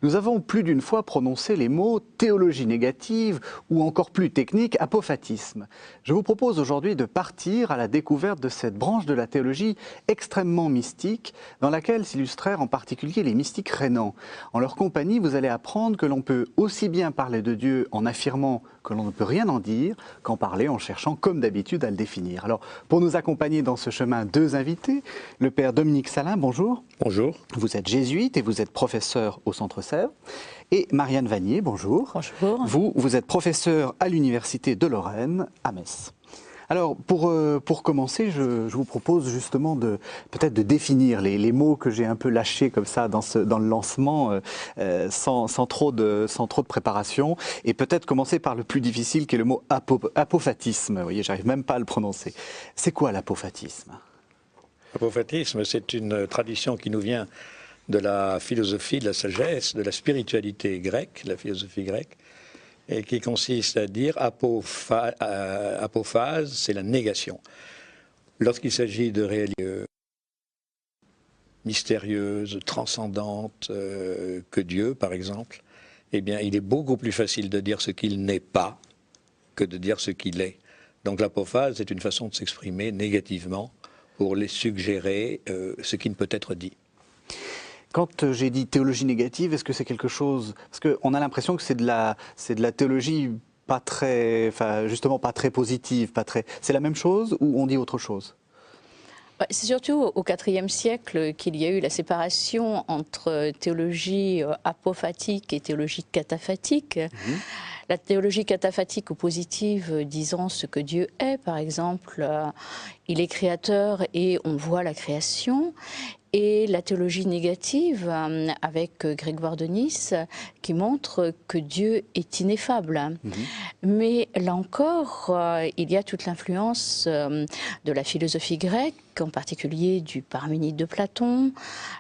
Nous avons plus d'une fois prononcé les mots théologie négative ou encore plus technique, apophatisme. Je vous propose aujourd'hui de partir à la découverte de cette branche de la théologie extrêmement mystique dans laquelle s'illustrèrent en particulier les mystiques rhénans. En leur compagnie, vous allez apprendre que l'on peut aussi bien parler de Dieu en affirmant que l'on ne peut rien en dire qu'en parler en cherchant comme d'habitude à le définir. Alors, pour nous accompagner dans ce chemin, deux invités. Le père Dominique Salin, bonjour. Bonjour. Vous êtes jésuite et vous êtes professeur au Centre Sèvres. Et Marianne Vanier, bonjour. Bonjour. Vous êtes professeur à l'Université de Lorraine, à Metz. Alors, pour commencer, je vous propose justement peut-être de définir les mots que j'ai un peu lâchés comme ça dans le lancement, sans trop de préparation, et peut-être commencer par le plus difficile, qui est le mot apophatisme. Vous voyez, j'arrive même pas à le prononcer. C'est quoi l'apophatisme ? L'apophatisme, c'est une tradition qui nous vient de la philosophie, de la sagesse, de la spiritualité grecque, la philosophie grecque, et qui consiste à dire apophase, c'est la négation. Lorsqu'il s'agit de réalités mystérieuses, transcendantes que Dieu, par exemple, eh bien, il est beaucoup plus facile de dire ce qu'il n'est pas que de dire ce qu'il est. Donc l'apophase est une façon de s'exprimer négativement pour les suggérer ce qui ne peut être dit. Quand j'ai dit théologie négative, est-ce que c'est quelque chose... Parce qu'on a l'impression que c'est de la théologie pas très... Enfin, justement, pas très positive, pas très... C'est la même chose ou on dit autre chose ? C'est surtout au IVe siècle qu'il y a eu la séparation entre théologie apophatique et théologie cataphatique. La théologie cataphatique ou positive disant ce que Dieu est, par exemple, il est créateur et on voit la création. Et la théologie négative, avec Grégoire de Nice, qui montre que Dieu est ineffable. Mais là encore, il y a toute l'influence de la philosophie grecque, en particulier du Parménide de Platon,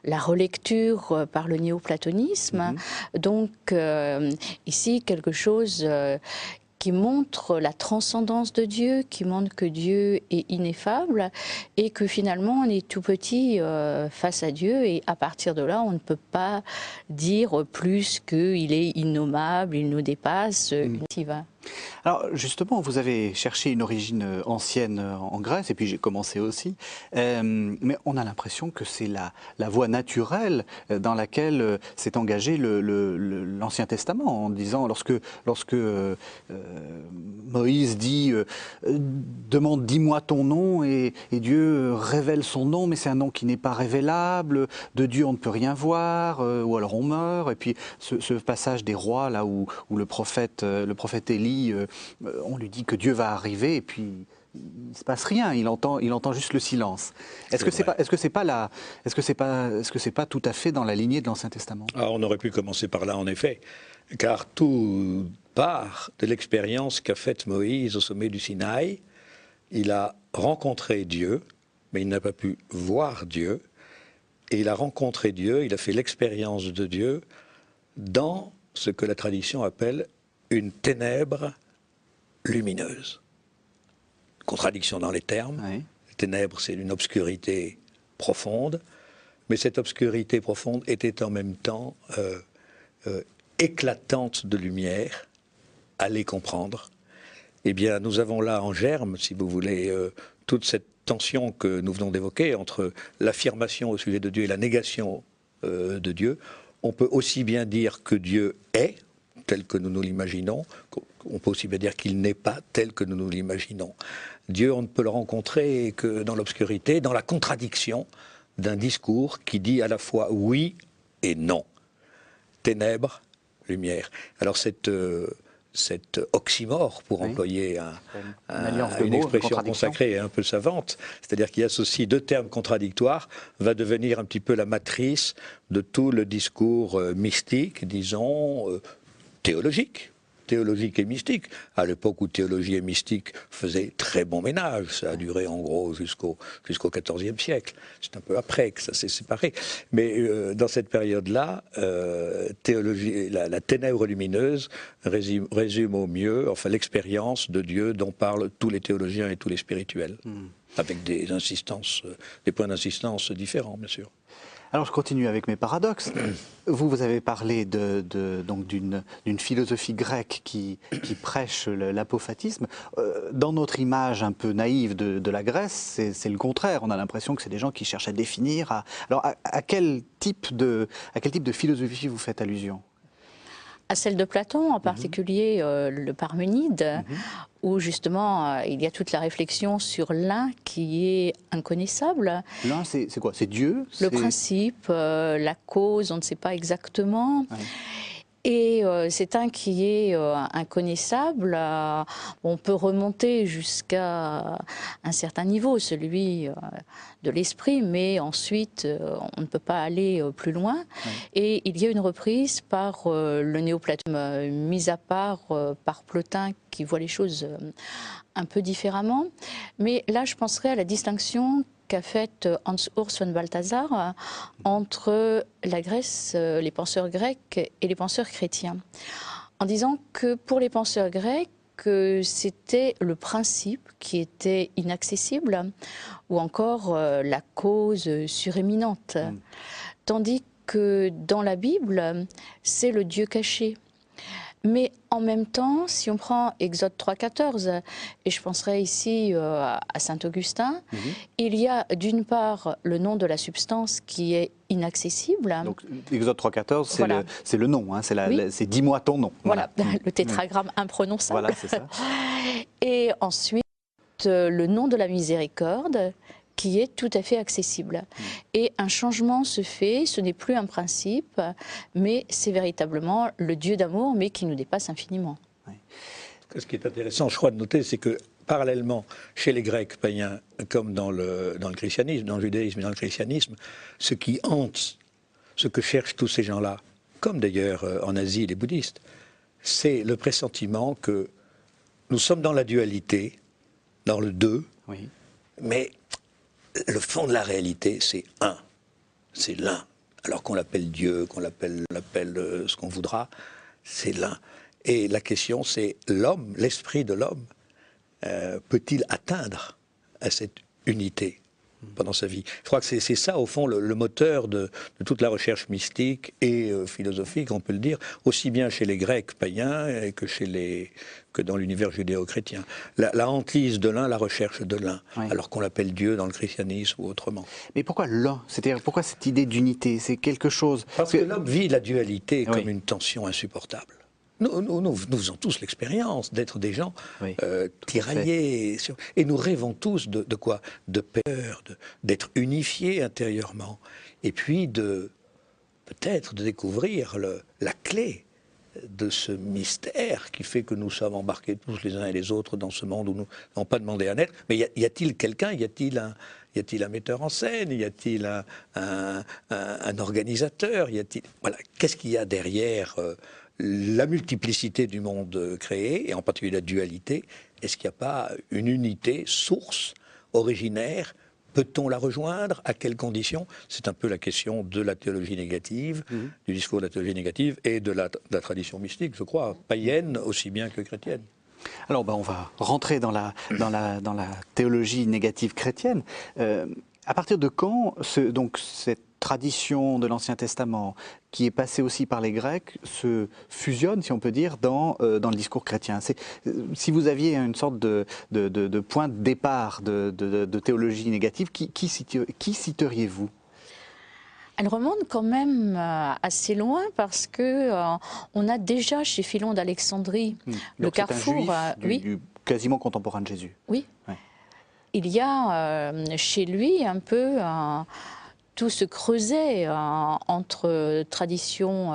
la relecture par le néoplatonisme. Donc ici, quelque chose qui montre la transcendance de Dieu, qui montre que Dieu est ineffable et que finalement on est tout petit face à Dieu et à partir de là on ne peut pas dire plus qu'il est innommable, il nous dépasse, il va. Alors justement, vous avez cherché une origine ancienne en Grèce, et puis j'ai commencé aussi, mais on a l'impression que c'est la voie naturelle dans laquelle s'est engagé l'Ancien Testament, en disant, lorsque Moïse dit « demande, dis-moi ton nom », et Dieu révèle son nom, mais c'est un nom qui n'est pas révélable, de Dieu on ne peut rien voir, ou alors on meurt, et puis ce passage des rois, là où le prophète Élie, on lui dit que Dieu va arriver et puis il ne se passe rien, il entend juste le silence. Est-ce que c'est pas tout à fait dans la lignée de l'Ancien Testament? On aurait pu commencer par là en effet, car tout part de l'expérience qu'a faite Moïse au sommet du Sinaï. Il a rencontré Dieu, mais il n'a pas pu voir Dieu, et il a rencontré Dieu, il a fait l'expérience de Dieu dans ce que la tradition appelle une ténèbre lumineuse. Contradiction dans les termes. Oui. Ténèbres, c'est une obscurité profonde, mais cette obscurité profonde était en même temps éclatante de lumière. Allez comprendre. Eh bien, nous avons là en germe, si vous voulez, toute cette tension que nous venons d'évoquer entre l'affirmation au sujet de Dieu et la négation de Dieu. On peut aussi bien dire que Dieu est, tel que nous l'imaginons, on peut aussi bien dire qu'il n'est pas tel que nous l'imaginons. Dieu, on ne peut le rencontrer que dans l'obscurité, dans la contradiction d'un discours qui dit à la fois oui et non. Ténèbres, lumière. Alors cet oxymore, pour employer une expression consacrée et un peu savante, c'est-à-dire qui associe deux termes contradictoires, va devenir un petit peu la matrice de tout le discours mystique, disons, théologique et mystique. À l'époque où théologie et mystique faisaient très bon ménage, ça a duré en gros jusqu'au XIVe siècle. C'est un peu après que ça s'est séparé. Mais dans cette période-là, la ténèbre lumineuse résume au mieux l'expérience de Dieu dont parlent tous les théologiens et tous les spirituels, avec des points d'insistance différents, bien sûr. Alors je continue avec mes paradoxes. Vous avez parlé donc d'une philosophie grecque qui prêche l'apophatisme. Dans notre image un peu naïve de la Grèce, c'est le contraire. On a l'impression que c'est des gens qui cherchent à définir. Alors à quel type de philosophie vous faites allusion? À celle de Platon, en particulier le Parménide, où justement il y a toute la réflexion sur l'un qui est inconnaissable. L'un, c'est quoi? C'est Dieu? Le principe, la cause, on ne sait pas exactement. Ouais. Et c'est un qui est inconnaissable. On peut remonter jusqu'à un certain niveau, celui de l'esprit, mais ensuite on ne peut pas aller plus loin. Oui. Et il y a une reprise par le néoplatonisme, mis à part par Plotin, qui voit les choses un peu différemment. Mais là, je penserais à la distinction qu'a faite Hans Urs von Balthasar entre la Grèce, les penseurs grecs et les penseurs chrétiens, en disant que pour les penseurs grecs, c'était le principe qui était inaccessible, ou encore la cause suréminente, tandis que dans la Bible, c'est le Dieu caché. Mais en même temps, si on prend Exode 3,14, et je penserai ici à saint Augustin, il y a d'une part le nom de la substance qui est inaccessible. Donc Exode 3,14, voilà. C'est le nom, hein, c'est dis-moi ton nom. Voilà, le tétragramme imprononçable. Voilà, c'est ça. Et ensuite, le nom de la miséricorde, qui est tout à fait accessible. Et un changement se fait, ce n'est plus un principe, mais c'est véritablement le Dieu d'amour, mais qui nous dépasse infiniment. Oui. Ce qui est intéressant, je crois, de noter, c'est que parallèlement, chez les Grecs païens, comme dans le christianisme, dans le judaïsme et dans le christianisme, ce qui hante, ce que cherchent tous ces gens-là, comme d'ailleurs en Asie les bouddhistes, c'est le pressentiment que nous sommes dans la dualité, dans le deux, oui. Mais le fond de la réalité, c'est un, c'est l'un. Alors qu'on l'appelle Dieu, qu'on l'appelle ce qu'on voudra, c'est l'un. Et la question, c'est l'homme, l'esprit de l'homme, peut-il atteindre à cette unité pendant sa vie? Je crois que c'est ça, au fond, le moteur de toute la recherche mystique et philosophique, on peut le dire, aussi bien chez les Grecs païens que dans l'univers judéo-chrétien. La hantise de l'un, la recherche de l'un, oui. Alors qu'on l'appelle Dieu dans le christianisme ou autrement. Mais pourquoi l'un? C'est-à-dire, pourquoi cette idée d'unité? C'est quelque chose... Parce que l'homme vit la dualité comme une tension insupportable. Nous faisons tous l'expérience d'être des gens tiraillés. Et nous rêvons tous de quoi? De peur, d'être unifiés intérieurement. Et puis peut-être de découvrir la clé de ce mystère qui fait que nous sommes embarqués tous les uns et les autres dans ce monde où nous n'avons pas demandé à naître. Mais y a-t-il quelqu'un, y a-t-il un metteur en scène, y a-t-il un organisateur, voilà, qu'est-ce qu'il y a derrière la multiplicité du monde créé, et en particulier la dualité? Est-ce qu'il n'y a pas une unité, source, originaire? Peut-on la rejoindre? À quelles conditions? C'est un peu la question de la théologie négative, du discours de la théologie négative et de la tradition mystique, je crois, païenne aussi bien que chrétienne. Alors on va rentrer dans la théologie négative chrétienne. À partir de quand cette tradition de l'Ancien Testament, qui est passée aussi par les Grecs, se fusionne, si on peut dire, dans le discours chrétien? Si vous aviez une sorte de point de départ de théologie négative, qui citeriez-vous? Elle remonte quand même assez loin, parce que on a déjà chez Philon d'Alexandrie le carrefour, du quasiment contemporain de Jésus. Oui. Ouais. Il y a chez lui un peu tout se creusait entre tradition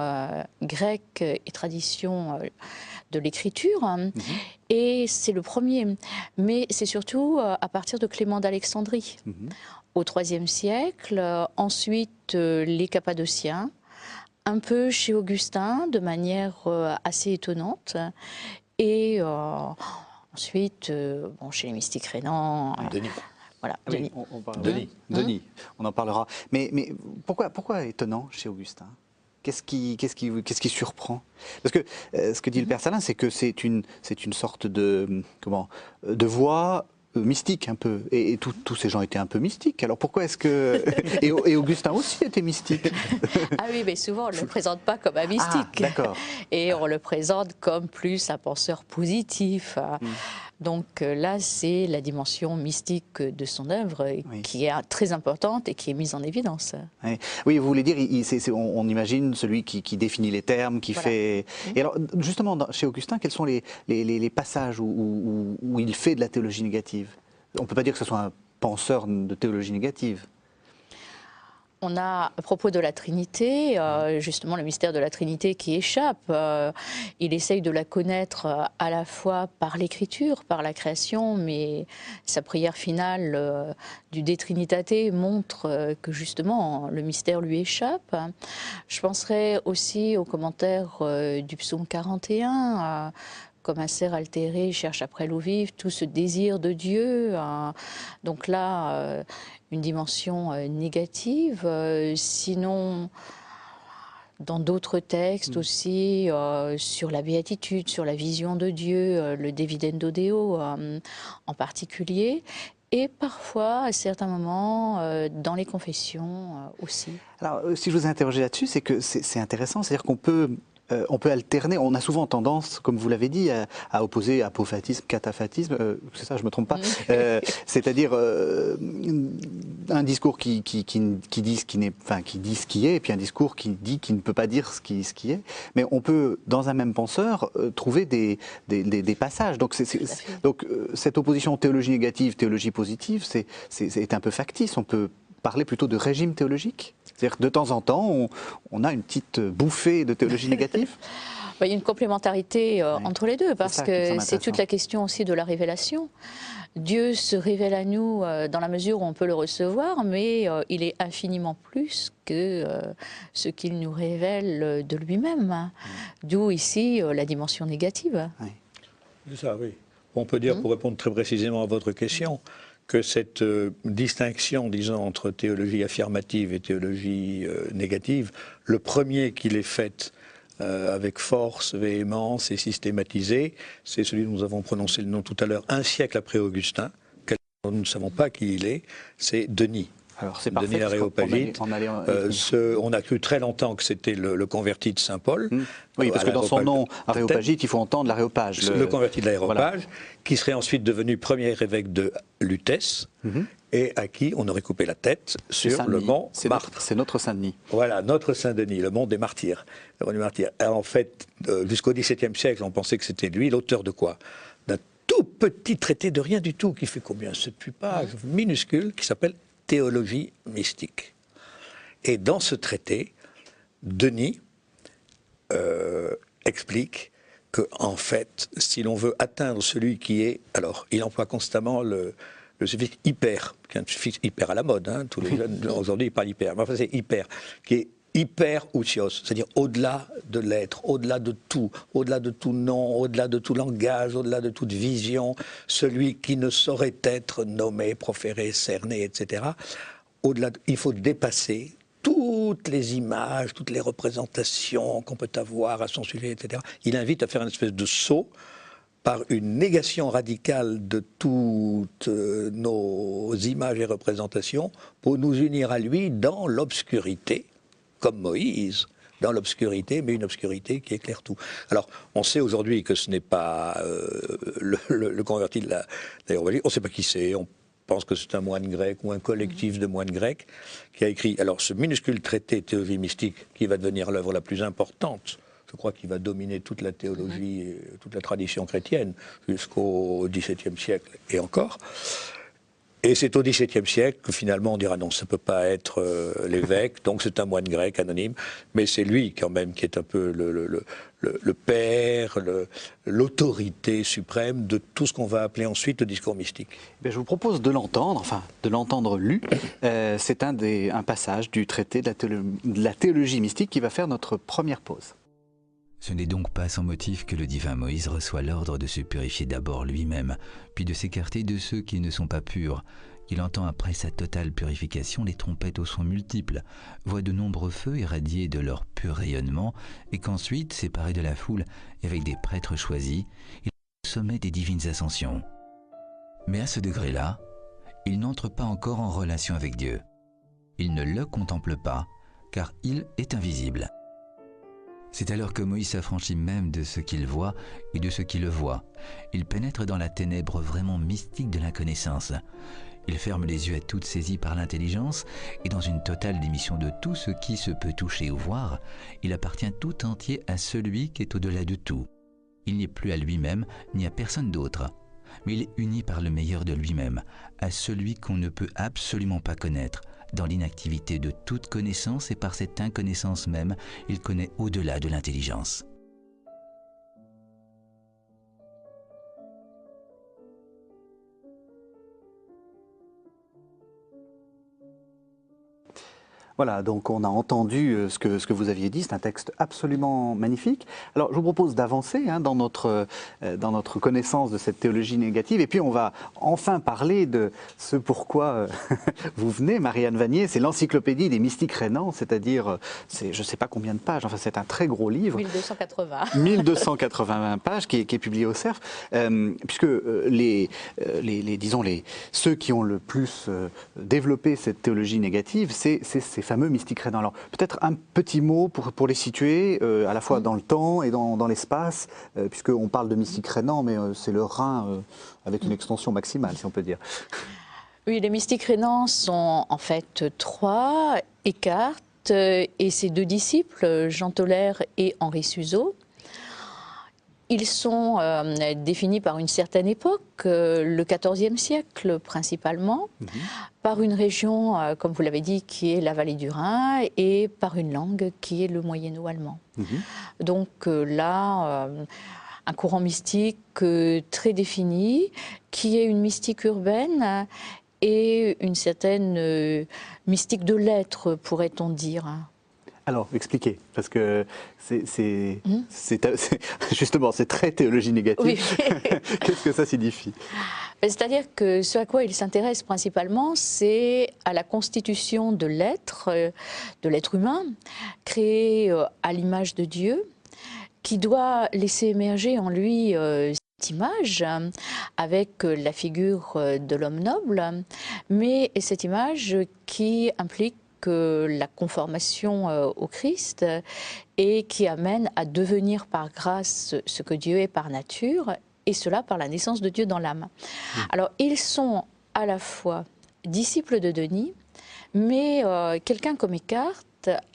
grecque et tradition de l'écriture, et c'est le premier. Mais c'est surtout à partir de Clément d'Alexandrie, au IIIe siècle, ensuite les Cappadociens, un peu chez Augustin, de manière assez étonnante, et ensuite chez les mystiques rénants. Denis. Voilà, Denis. Denis, on en parlera. Mais pourquoi étonnant chez Augustin? Qu'est-ce qui surprend? Parce que ce que dit le Père Salin, c'est que c'est une sorte de voie mystique un peu. Et tous ces gens étaient un peu mystiques. Alors pourquoi est-ce que... et Augustin aussi était mystique. Ah oui, mais souvent on ne le présente pas comme un mystique. Ah, d'accord. Et on le présente comme plus un penseur positif. Donc là, c'est la dimension mystique de son œuvre qui est très importante et qui est mise en évidence. Oui, vous voulez dire, on imagine celui qui définit les termes, qui fait... Et alors, justement, chez Augustin, quels sont les passages où il fait de la théologie négative? On ne peut pas dire que ce soit un penseur de théologie négative. On a, à propos de la Trinité, justement le mystère de la Trinité qui échappe. Il essaye de la connaître à la fois par l'écriture, par la création, mais sa prière finale du De Trinitate montre que justement le mystère lui échappe. Je penserai aussi aux commentaires du psaume 41, comme un cerf altéré cherche après l'eau vive, tout ce désir de Dieu. Donc là, une dimension négative. Sinon, dans d'autres textes aussi, sur la béatitude, sur la vision de Dieu, le Dividendo Deo en particulier. Et parfois, à certains moments, dans les confessions aussi. Alors, si je vous ai interrogé là-dessus, c'est que c'est intéressant, c'est-à-dire qu'on peut alterner, on a souvent tendance, comme vous l'avez dit, à opposer apophatisme, cataphatisme, c'est ça, je ne me trompe pas, c'est-à-dire un discours qui dit ce qui n'est, enfin qui dit ce qui est, et puis un discours qui dit qu'il ne peut pas dire ce qui est, mais on peut, dans un même penseur, trouver des passages. Donc, cette opposition théologie négative, théologie positive, c'est un peu factice, on peut parler plutôt de régime théologique? C'est-à-dire que de temps en temps, on a une petite bouffée de théologie négative? Il y a une complémentarité entre les deux, parce que c'est toute la question aussi de la révélation. Dieu se révèle à nous dans la mesure où on peut le recevoir, mais il est infiniment plus que ce qu'il nous révèle de lui-même. D'où ici la dimension négative. C'est ça, oui. On peut dire, pour répondre très précisément à votre question, que cette distinction, disons, entre théologie affirmative et théologie négative, le premier qui l'ait faite avec force, véhémence et systématisé, c'est celui dont nous avons prononcé le nom tout à l'heure, un siècle après Augustin, nous ne savons pas qui il est, c'est Denis. Alors c'est parfait, Denis l'Aréopagite. On a cru très longtemps que c'était le converti de Saint Paul. Oui, parce que dans son nom, Aréopagite, il faut entendre l'aréopage. Le converti de l'aréopage, qui serait ensuite devenu premier évêque de Lutèce, et à qui on aurait coupé la tête sur le mont Martre. C'est notre Saint-Denis. Voilà, notre Saint-Denis, le mont des martyrs. Le mont des martyrs. Alors, en fait, jusqu'au XVIIe siècle, on pensait que c'était lui, l'auteur de quoi? D'un tout petit traité de rien du tout, qui fait combien? 7-8 pages, minuscule, qui s'appelle Théologie mystique. Et dans ce traité, Denis explique que, en fait, si l'on veut atteindre celui qui est... Alors, il emploie constamment le suffixe hyper, qui est un suffixe hyper à la mode, hein, tous les jeunes aujourd'hui ils parlent hyper, mais enfin c'est hyper, qui est hyper ousios, c'est-à-dire au-delà de l'être, au-delà de tout nom, au-delà de tout langage, au-delà de toute vision, celui qui ne saurait être nommé, proféré, cerné, etc. Au-delà, il faut dépasser toutes les images, toutes les représentations qu'on peut avoir à son sujet, etc. Il invite à faire une espèce de saut par une négation radicale de toutes nos images et représentations pour nous unir à lui dans l'obscurité, comme Moïse, dans l'obscurité, mais une obscurité qui éclaire tout. Alors, on sait aujourd'hui que ce n'est pas le converti de l'aéropagie, on ne sait pas qui c'est, on pense que c'est un moine grec ou un collectif de moines grecs qui a écrit alors ce minuscule traité théologie mystique qui va devenir l'œuvre la plus importante. Je crois qu'il va dominer toute la théologie, toute la tradition chrétienne jusqu'au XVIIe siècle et encore. Et c'est au XVIIe siècle que finalement on dira non, ça ne peut pas être l'évêque, donc c'est un moine grec anonyme, mais c'est lui quand même qui est un peu le père, l'autorité suprême de tout ce qu'on va appeler ensuite le discours mystique. Je vous propose de l'entendre, enfin de l'entendre lu. C'est un passage du traité de la théologie mystique qui va faire notre première pause. Ce n'est donc pas sans motif que le divin Moïse reçoit l'ordre de se purifier d'abord lui-même, puis de s'écarter de ceux qui ne sont pas purs. Il entend après sa totale purification les trompettes aux sons multiples, voit de nombreux feux irradiés de leur pur rayonnement, et qu'ensuite, séparé de la foule et avec des prêtres choisis, il est au sommet des divines ascensions. Mais à ce degré-là, il n'entre pas encore en relation avec Dieu. Il ne le contemple pas, car il est invisible. C'est alors que Moïse s'affranchit même de ce qu'il voit et de ce qui le voit. Il pénètre dans la ténèbre vraiment mystique de l'inconnaissance. Il ferme les yeux à toute saisie par l'intelligence et dans une totale démission de tout ce qui se peut toucher ou voir, il appartient tout entier à celui qui est au-delà de tout. Il n'est plus à lui-même ni à personne d'autre, mais il est uni par le meilleur de lui-même, à celui qu'on ne peut absolument pas connaître, dans l'inactivité de toute connaissance, et par cette inconnaissance même, il connaît au-delà de l'intelligence. Voilà, donc on a entendu ce que vous aviez dit, c'est un texte absolument magnifique. Alors je vous propose d'avancer dans notre connaissance de cette théologie négative, et puis on va enfin parler de ce pourquoi vous venez, Marie-Anne Vanier, c'est l'encyclopédie des mystiques rénants, c'est-à-dire, je ne sais pas combien de pages, enfin c'est un très gros livre. 1280. 1280 pages qui est publié au CERF, puisque ceux qui ont le plus développé cette théologie négative, c'est ces fameux mystiques rénants. Alors peut-être un petit mot pour les situer, à la fois dans le temps et dans l'espace, puisqu'on parle de mystiques rénants, mais c'est le Rhin avec une extension maximale, si on peut dire. Oui, les mystiques rénants sont en fait trois: Eckhart et ses deux disciples, Jean Toller et Henri Suzeau. Ils sont définis par une certaine époque, le XIVe siècle principalement, par une région, comme vous l'avez dit, qui est la vallée du Rhin, et par une langue qui est le moyenno-allemand. Donc là, un courant mystique très défini, qui est une mystique urbaine et une certaine mystique de l'être, pourrait-on dire. Alors, expliquez, parce que justement, c'est très théologie négative. Oui. Qu'est-ce que ça signifie? C'est-à-dire que ce à quoi il s'intéresse principalement, c'est à la constitution de l'être humain, créé à l'image de Dieu, qui doit laisser émerger en lui cette image avec la figure de l'homme noble, mais cette image qui implique la conformation au Christ et qui amène à devenir par grâce ce que Dieu est par nature, et cela par la naissance de Dieu dans l'âme. Alors ils sont à la fois disciples de Denis, mais quelqu'un comme Eckhart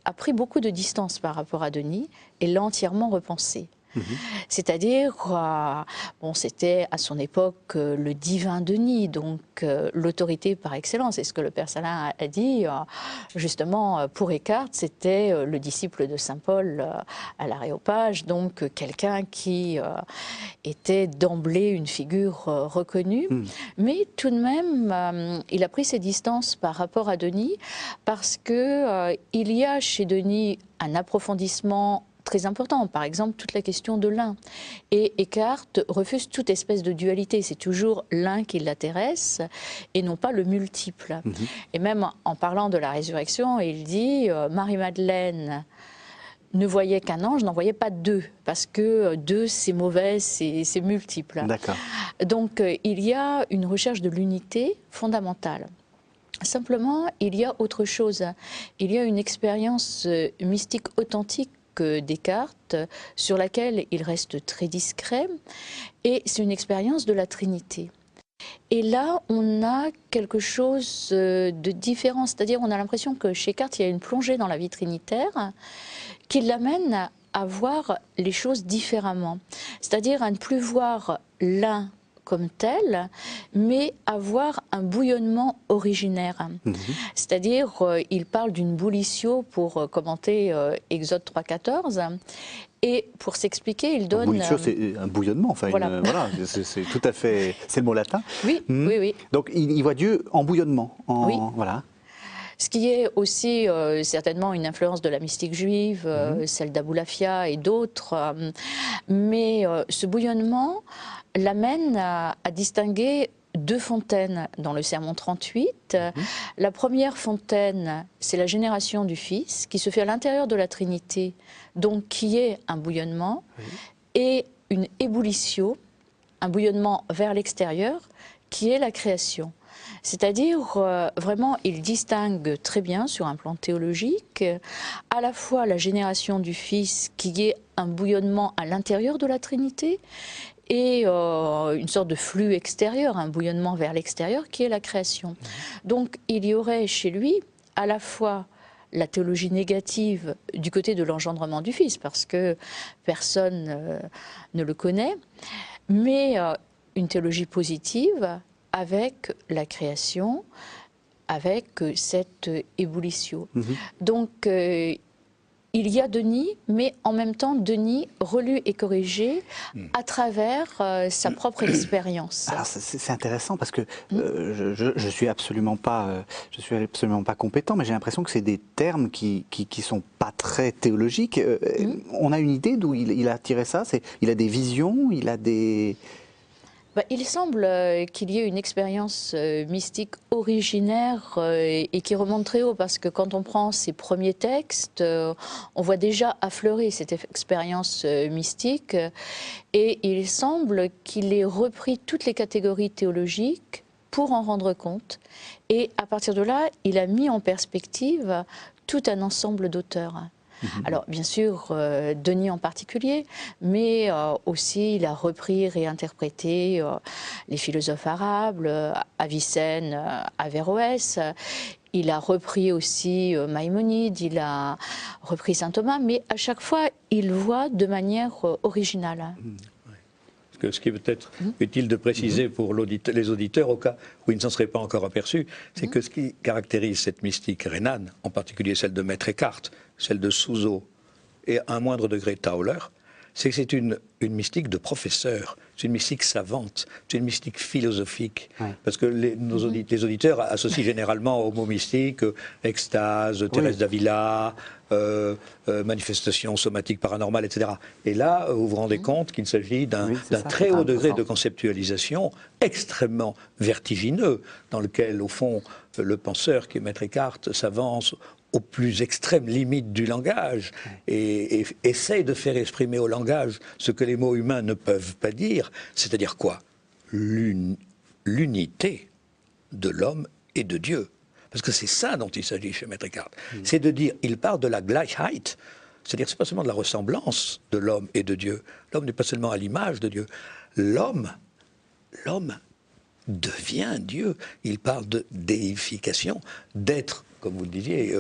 a pris beaucoup de distance par rapport à Denis et l'a entièrement repensé. C'est-à-dire, bon, c'était à son époque le divin Denis, donc l'autorité par excellence. C'est ce que le Père Salin a dit, justement, pour Eckhart, c'était le disciple de Saint Paul à l'Aréopage, donc quelqu'un qui était d'emblée une figure reconnue. Mais tout de même, il a pris ses distances par rapport à Denis, parce qu'il y a chez Denis un approfondissement très important, par exemple toute la question de l'un. Et Eckhart refuse toute espèce de dualité, c'est toujours l'un qui l'intéresse et non pas le multiple. Et même en parlant de la résurrection, il dit Marie-Madeleine ne voyait qu'un ange, n'en voyait pas deux, parce que deux c'est mauvais, c'est multiple. Donc il y a une recherche de l'unité fondamentale. Simplement, il y a autre chose. Il y a une expérience mystique authentique Descartes, sur laquelle il reste très discret, et c'est une expérience de la Trinité. Et là, on a quelque chose de différent, c'est-à-dire on a l'impression que chez Descartes, il y a une plongée dans la vie trinitaire qui l'amène à voir les choses différemment, c'est-à-dire à ne plus voir l'un comme tel, mais avoir un bouillonnement originaire. C'est-à-dire, il parle d'une boullitio pour commenter Exode 3,14, et pour s'expliquer, il donne... Boullitio, c'est un bouillonnement, enfin, voilà, c'est tout à fait... C'est le mot latin. Oui, oui. Donc, il voit Dieu en bouillonnement, voilà. Ce qui est aussi certainement une influence de la mystique juive, celle d'Aboulafia et d'autres. Mais ce bouillonnement l'amène à distinguer deux fontaines dans le Sermon 38. La première fontaine, c'est la génération du Fils, qui se fait à l'intérieur de la Trinité, donc qui est un bouillonnement, et une ébullition, un bouillonnement vers l'extérieur, qui est la création. C'est-à-dire, vraiment, il distingue très bien sur un plan théologique à la fois la génération du Fils qui est un bouillonnement à l'intérieur de la Trinité et une sorte de flux extérieur, un bouillonnement vers l'extérieur qui est la création. Donc il y aurait chez lui à la fois la théologie négative du côté de l'engendrement du Fils, parce que personne ne le connaît, mais une théologie positive avec la création, avec cette ébullition. Donc, il y a Denis, mais en même temps, Denis relu et corrigé à travers sa propre expérience. Alors, c'est intéressant parce que je suis absolument pas compétent, mais j'ai l'impression que c'est des termes qui sont pas très théologiques. On a une idée d'où il a tiré ça? Il a des visions, il a des... Il semble qu'il y ait une expérience mystique originaire et qui remonte très haut, parce que quand on prend ses premiers textes, on voit déjà affleurer cette expérience mystique, et il semble qu'il ait repris toutes les catégories théologiques pour en rendre compte, et à partir de là, il a mis en perspective tout un ensemble d'auteurs. Alors, bien sûr, Denis en particulier, mais aussi il a repris, réinterprété les philosophes arabes, Avicenne, Averroès. Il a repris aussi Maïmonide, il a repris saint Thomas, mais à chaque fois, il voit de manière originale. Ce qui est peut-être utile de préciser pour les auditeurs, au cas où ils ne s'en seraient pas encore aperçus, c'est que ce qui caractérise cette mystique rhénane, en particulier celle de Maître Eckhart, celle de Suso et à un moindre degré Tauler, c'est que c'est une mystique de professeur, c'est une mystique savante, c'est une mystique philosophique. Ouais. Parce que les auditeurs associent généralement au mot mystique extase, Thérèse d'Avila, manifestation somatique paranormale, etc. Et là, vous vous rendez compte qu'il s'agit d'un très haut degré de conceptualisation extrêmement vertigineux, dans lequel, au fond, le penseur qui est Maître Eckhart s'avance aux plus extrêmes limites du langage et essaye de faire exprimer au langage ce que les mots humains ne peuvent pas dire, c'est-à-dire quoi? L'unité de l'homme et de Dieu. Parce que c'est ça dont il s'agit chez Maître Eckhart. C'est de dire, il parle de la Gleichheit, c'est-à-dire c'est pas seulement de la ressemblance de l'homme et de Dieu. L'homme n'est pas seulement à l'image de Dieu. L'homme devient Dieu. Il parle de déification, d'être, comme vous le disiez,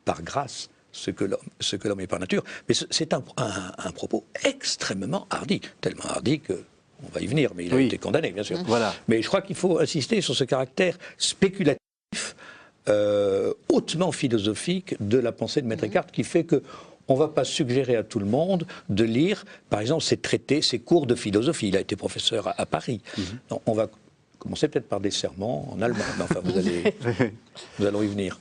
par grâce, ce que l'homme est par nature. Mais c'est un propos extrêmement hardi, tellement hardi que... On va y venir, mais il a été condamné, bien sûr. Voilà. Mais je crois qu'il faut insister sur ce caractère spéculatif, hautement philosophique de la pensée de Maître Eckhart, qui fait que on ne va pas suggérer à tout le monde de lire, par exemple, ses traités, ses cours de philosophie. Il a été professeur à Paris. Donc, on va commencer peut-être par des sermons en allemand. Mais enfin, nous allons y venir.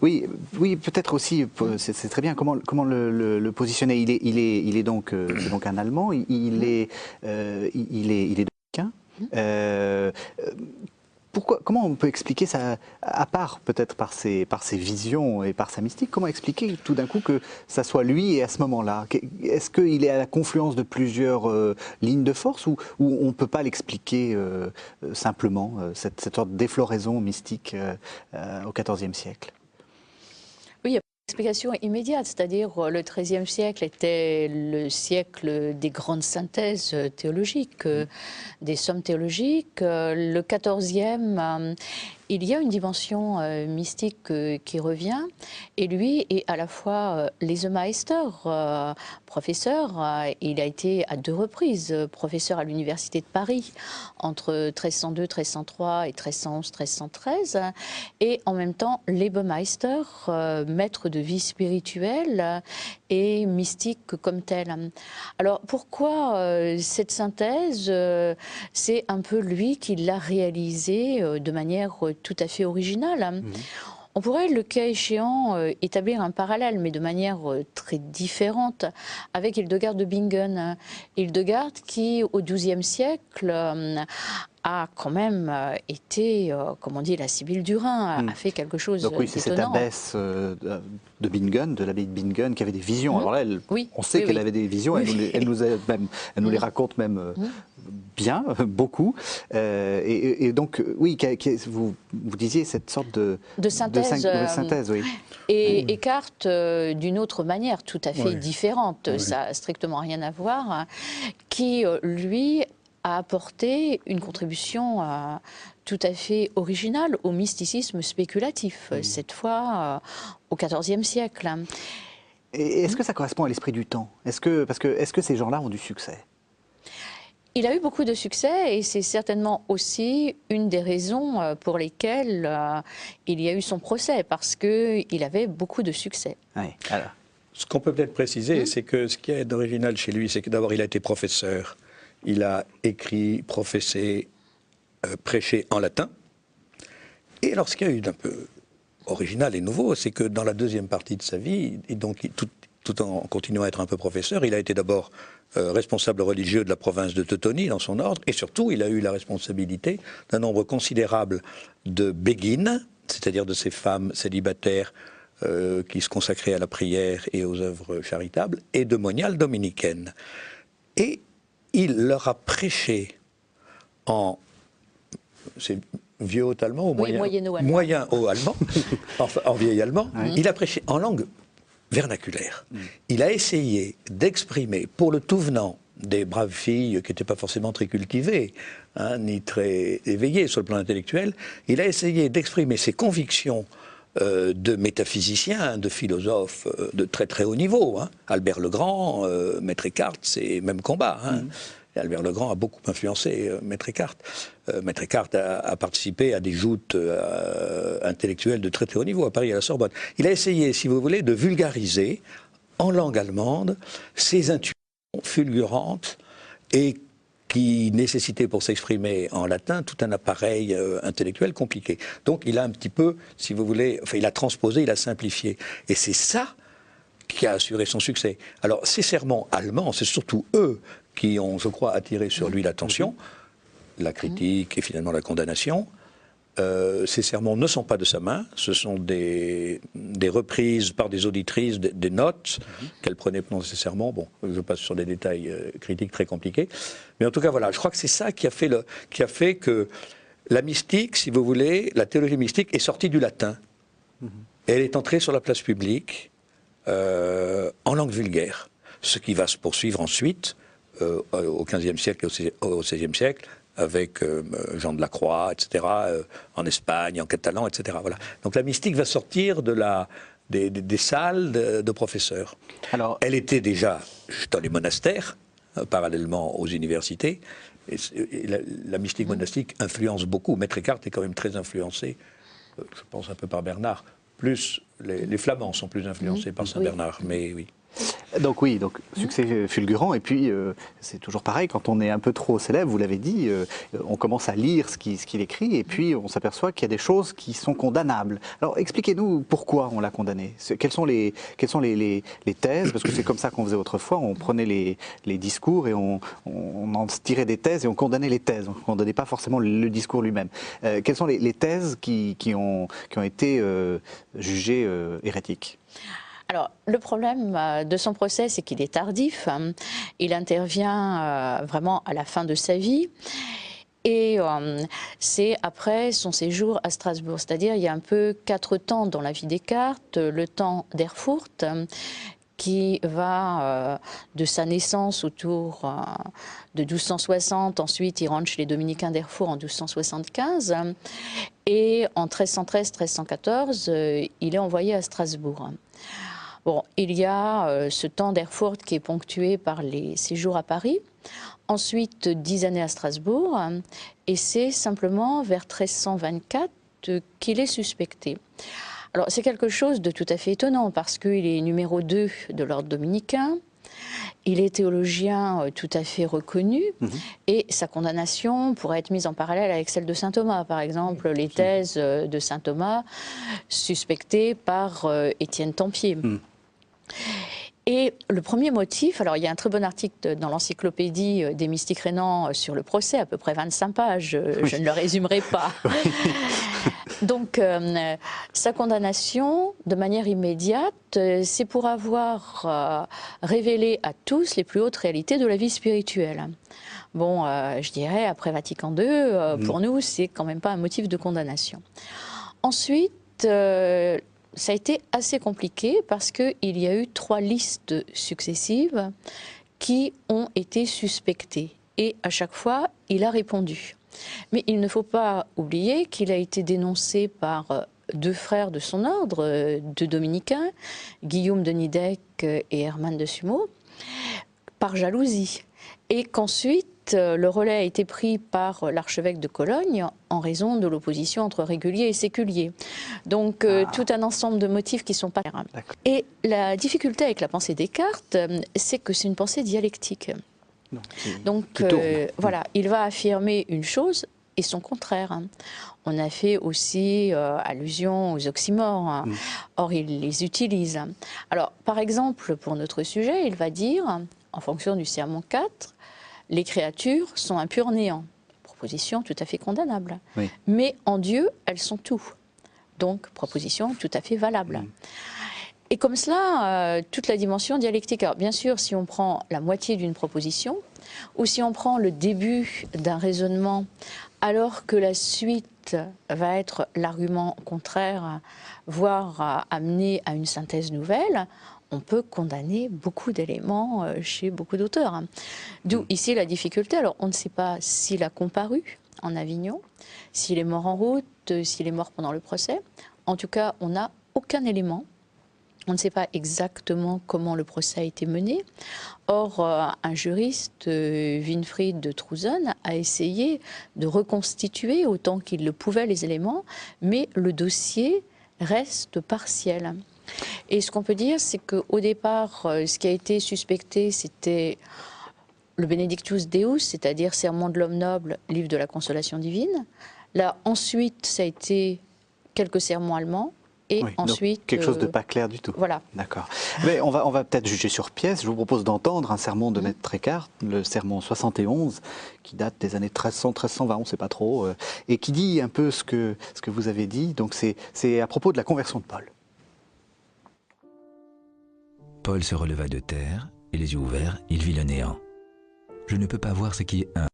Oui, peut-être aussi, c'est très bien. Comment le positionner? Il est donc un Allemand. Il est dominicain. Comment on peut expliquer ça, à part peut-être par ses visions et par sa mystique, comment expliquer tout d'un coup que ça soit lui et à ce moment-là? Est-ce qu'il est à la confluence de plusieurs lignes de force ou on ne peut pas l'expliquer simplement, cette sorte d'effloraison mystique au XIVe siècle? Oui, il y a une explication immédiate, c'est-à-dire le XIIIe siècle était le siècle des grandes synthèses théologiques, des sommes théologiques. Le XIVe, il y a une dimension mystique qui revient, et lui est à la fois Lesemeister, professeur. Il a été à 2 reprises professeur à l'université de Paris entre 1302, 1303 et 1311, 1313, et en même temps Lebemeister, maître de vie spirituelle et mystique comme tel. Alors pourquoi cette synthèse? C'est un peu lui qui l'a réalisée de manière tout à fait originale. On pourrait, le cas échéant, établir un parallèle, mais de manière très différente, avec Hildegard de Bingen. Hildegard qui, au XIIe siècle, a quand même été, comme on dit, la Sibylle du Rhin, a fait quelque chose d'étonnant. Donc oui, c'est cette abbesse de Bingen, de l'abbaye de Bingen, qui avait des visions. Alors là, on sait qu'elle avait des visions, elle nous les raconte même bien, beaucoup. Et donc, oui, vous disiez cette sorte de synthèse, oui. Et Eckhart, d'une autre manière, tout à fait différente, ça n'a strictement rien à voir, qui, lui, a apporté une contribution tout à fait originale au mysticisme spéculatif, cette fois au XIVe siècle. Et est-ce que ça correspond à l'esprit du temps? Est-ce que ces gens-là ont du succès? Il a eu beaucoup de succès et c'est certainement aussi une des raisons pour lesquelles il y a eu son procès, parce qu'il avait beaucoup de succès. Oui, alors. Ce qu'on peut peut-être préciser, c'est que ce qui est d'original chez lui, c'est que d'abord il a été professeur. Il a écrit, professé, prêché en latin. Et alors ce qu'il y a eu d'un peu original et nouveau, c'est que dans la deuxième partie de sa vie, et donc tout en continuant à être un peu professeur, il a été d'abord responsable religieux de la province de Teutonie dans son ordre, et surtout il a eu la responsabilité d'un nombre considérable de béguines, c'est-à-dire de ces femmes célibataires qui se consacraient à la prière et aux œuvres charitables, et de moniales dominicaines. Et il leur a prêché en... C'est vieux haut allemand ou moyen haut allemand, enfin, en vieil allemand. Il a prêché en langue vernaculaire. Il a essayé d'exprimer, pour le tout venant des braves filles qui n'étaient pas forcément très cultivées, ni très éveillées sur le plan intellectuel, il a essayé d'exprimer ses convictions de métaphysiciens, de philosophes de très très haut niveau. Albert le Grand, Maître Eckhart, c'est même combat. Et Albert le Grand a beaucoup influencé Maître Eckhart. Maître Eckhart a participé à des joutes intellectuelles de très très haut niveau à Paris, à la Sorbonne. Il a essayé, si vous voulez, de vulgariser en langue allemande ces intuitions fulgurantes et qui nécessitaient pour s'exprimer en latin tout un appareil intellectuel compliqué. Donc il a un petit peu, si vous voulez, enfin il a transposé, il a simplifié. Et c'est ça qui a assuré son succès. Alors ces sermons allemands, c'est surtout eux qui ont, je crois, attiré sur lui l'attention, la critique et finalement la condamnation. Ces sermons ne sont pas de sa main, ce sont des reprises par des auditrices, des notes qu'elle prenait pendant ces sermons. Bon, je passe sur des détails critiques très compliqués. Mais en tout cas, voilà, je crois que c'est ça qui a fait que la mystique, si vous voulez, la théologie mystique est sortie du latin. Et elle est entrée sur la place publique en langue vulgaire. Ce qui va se poursuivre ensuite au XVe siècle et au XVIe siècle, avec Jean de la Croix, etc., en Espagne, en catalan, etc. Voilà. Donc la mystique va sortir des salles de professeurs. Alors, elle était déjà dans les monastères, parallèlement aux universités, et la mystique monastique influence beaucoup. Maître Eckhart est quand même très influencé, je pense un peu par Bernard, plus les Flamands sont plus influencés par Saint Bernard, mais oui. Donc oui, donc succès fulgurant, et puis c'est toujours pareil, quand on est un peu trop célèbre, vous l'avez dit, on commence à lire ce qu'il écrit, et puis on s'aperçoit qu'il y a des choses qui sont condamnables. Alors expliquez-nous pourquoi on l'a condamné. Quelles sont les thèses, parce que c'est comme ça qu'on faisait autrefois, on prenait les discours et on en tirait des thèses et on condamnait les thèses, on ne condamnait pas forcément le discours lui-même. Quelles sont les thèses qui ont été jugées hérétiques ? Alors, le problème de son procès, c'est qu'il est tardif. Il intervient vraiment à la fin de sa vie. Et c'est après son séjour à Strasbourg. C'est-à-dire, il y a un peu 4 temps dans la vie d'Eckhart. Le temps d'Erfurt, qui va de sa naissance autour de 1260. Ensuite, il rentre chez les dominicains d'Erfurt en 1275. Et en 1313-1314, il est envoyé à Strasbourg. Bon, il y a ce temps d'Erfurt qui est ponctué par les séjours à Paris, ensuite 10 années à Strasbourg, et c'est simplement vers 1324 qu'il est suspecté. Alors c'est quelque chose de tout à fait étonnant, parce qu'il est numéro 2 de l'ordre dominicain, il est théologien tout à fait reconnu, et sa condamnation pourrait être mise en parallèle avec celle de saint Thomas, par exemple, les thèses de saint Thomas suspectées par Étienne Tempier. Et le premier motif, alors il y a un très bon article dans l'encyclopédie des mystiques rénans sur le procès, à peu près 25 pages, oui. Je ne le résumerai pas. Oui. Donc sa condamnation, de manière immédiate, c'est pour avoir révélé à tous les plus hautes réalités de la vie spirituelle. Bon, je dirais, après Vatican II, pour nous, c'est quand même pas un motif de condamnation. Ensuite, ça a été assez compliqué parce qu'il y a eu 3 listes successives qui ont été suspectées. Et à chaque fois, il a répondu. Mais il ne faut pas oublier qu'il a été dénoncé par 2 frères de son ordre, 2 dominicains, Guillaume de Nidec et Herman de Sumeau, par jalousie. Et qu'ensuite, le relais a été pris par l'archevêque de Cologne en raison de l'opposition entre réguliers et séculiers. Donc tout un ensemble de motifs qui ne sont pas clairs. Et la difficulté avec la pensée des Descartes, c'est que c'est une pensée dialectique. Non, donc voilà, il va affirmer une chose et son contraire. On a fait aussi allusion aux oxymores. Or, il les utilise. Alors, par exemple, pour notre sujet, il va dire, en fonction du sermon 4, les créatures sont un pur néant. Proposition tout à fait condamnable. Oui. Mais en Dieu, elles sont tout. Donc, proposition tout à fait valable. Et comme cela, toute la dimension dialectique. Alors, bien sûr, si on prend la moitié d'une proposition, ou si on prend le début d'un raisonnement, alors que la suite va être l'argument contraire, voire amener à une synthèse nouvelle, on peut condamner beaucoup d'éléments chez beaucoup d'auteurs. D'où ici la difficulté. Alors, on ne sait pas s'il a comparu en Avignon, s'il est mort en route, s'il est mort pendant le procès. En tout cas, on n'a aucun élément. On ne sait pas exactement comment le procès a été mené. Or, un juriste, Winfried de Truzen, a essayé de reconstituer autant qu'il le pouvait les éléments, mais le dossier reste partiel. Et ce qu'on peut dire, c'est qu'au départ, ce qui a été suspecté, c'était le Benedictus Deus, c'est-à-dire Sermon de l'homme noble, livre de la consolation divine. Là, ensuite, ça a été quelques sermons allemands. Et oui, ensuite, quelque chose de pas clair du tout. Voilà. D'accord. Mais on va peut-être juger sur pièce. Je vous propose d'entendre un sermon de Maître Eckhart, le sermon 71, qui date des années 1300, 1320, on ne sait pas trop, et qui dit un peu ce que vous avez dit. Donc c'est à propos de la conversion de Paul. Paul se releva de terre, et les yeux ouverts, il vit le néant. Je ne peux pas voir ce qui est un.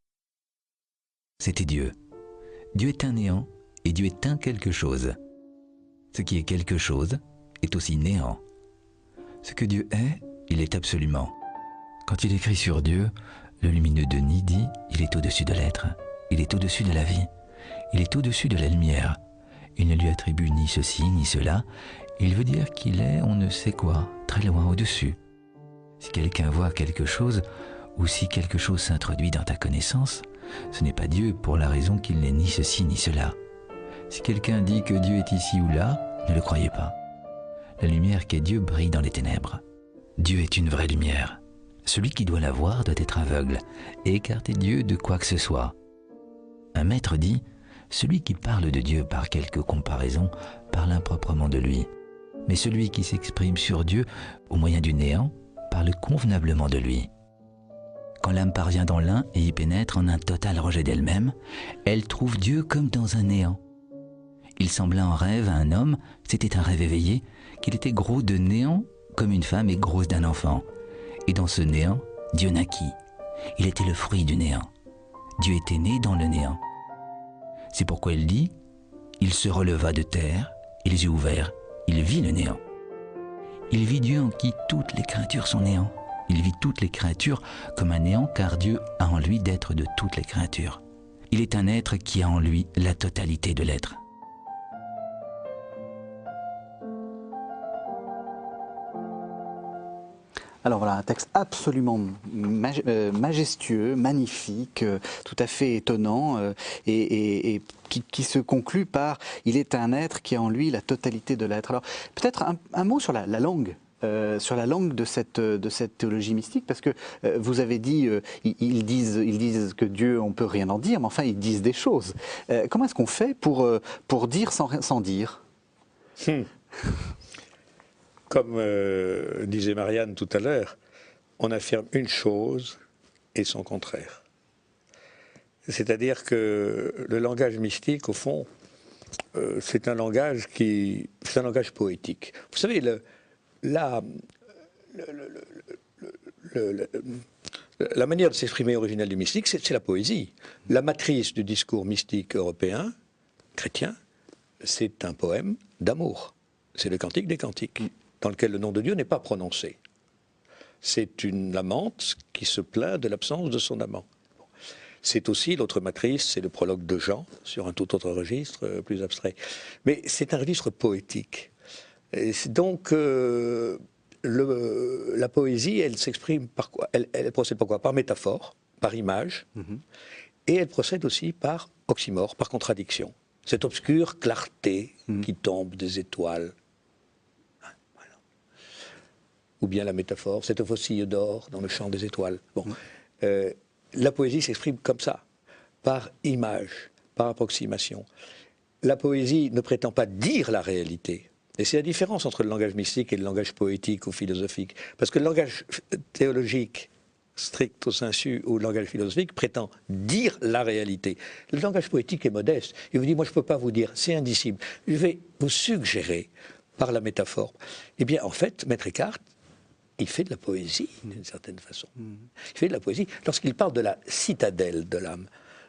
C'était Dieu. Dieu est un néant, et Dieu est un quelque chose. Ce qui est quelque chose est aussi néant. Ce que Dieu est, il est absolument. Quand il écrit sur Dieu, le lumineux Denis dit « Il est au-dessus de l'être, il est au-dessus de la vie, il est au-dessus de la lumière. Il ne lui attribue ni ceci ni cela, il veut dire qu'il est on ne sait quoi, très loin au-dessus. Si quelqu'un voit quelque chose, ou si quelque chose s'introduit dans ta connaissance, ce n'est pas Dieu pour la raison qu'il n'est ni ceci ni cela. Si quelqu'un dit que Dieu est ici ou là, ne le croyez pas. La lumière qu'est Dieu brille dans les ténèbres. Dieu est une vraie lumière. Celui qui doit la voir doit être aveugle et écarter Dieu de quoi que ce soit. Un maître dit, celui qui parle de Dieu par quelque comparaison parle improprement de lui. Mais celui qui s'exprime sur Dieu au moyen du néant parle convenablement de lui. Quand l'âme parvient dans l'un et y pénètre en un total rejet d'elle-même, elle trouve Dieu comme dans un néant. Il sembla en rêve à un homme, c'était un rêve éveillé, qu'il était gros de néant comme une femme est grosse d'un enfant. Et dans ce néant, Dieu naquit. Il était le fruit du néant. Dieu était né dans le néant. C'est pourquoi il dit, il se releva de terre, et les yeux ouverts, il vit le néant. Il vit Dieu en qui toutes les créatures sont néant. Il vit toutes les créatures comme un néant car Dieu a en lui d'être de toutes les créatures. Il est un être qui a en lui la totalité de l'être. Alors voilà, un texte absolument majestueux, magnifique, tout à fait étonnant, et qui se conclut par « Il est un être qui a en lui la totalité de l'être ». Alors peut-être un mot sur la langue. Sur la langue de cette théologie mystique, parce que vous avez dit, ils disent que Dieu, on ne peut rien en dire, mais enfin, ils disent des choses. Comment est-ce qu'on fait pour dire sans dire ? Comme disait Marianne tout à l'heure, on affirme une chose et son contraire. C'est-à-dire que le langage mystique, au fond, c'est un langage poétique. Vous savez, la manière de s'exprimer originelle du mystique, c'est la poésie. La matrice du discours mystique européen, chrétien, c'est un poème d'amour. C'est le Cantique des Cantiques, dans lequel le nom de Dieu n'est pas prononcé. C'est une amante qui se plaint de l'absence de son amant. C'est aussi l'autre matrice, c'est le prologue de Jean, sur un tout autre registre, plus abstrait. Mais c'est un registre poétique. Et donc, la poésie, elle s'exprime par quoi? Elle procède par quoi? Par métaphore, par image, et elle procède aussi par oxymore, par contradiction. Cette obscure clarté qui tombe des étoiles. Voilà. Ou bien la métaphore, cette faucille d'or dans le champ des étoiles. Bon. La poésie s'exprime comme ça, par image, par approximation. La poésie ne prétend pas dire la réalité. Et c'est la différence entre le langage mystique et le langage poétique ou philosophique. Parce que le langage théologique, stricto sensu, ou le langage philosophique, prétend dire la réalité. Le langage poétique est modeste. Il vous dit, moi je ne peux pas vous dire, c'est indicible. Je vais vous suggérer, par la métaphore. Eh bien, en fait, Maître Eckhart, il fait de la poésie, d'une certaine façon. Il fait de la poésie lorsqu'il parle de la citadelle de l'âme,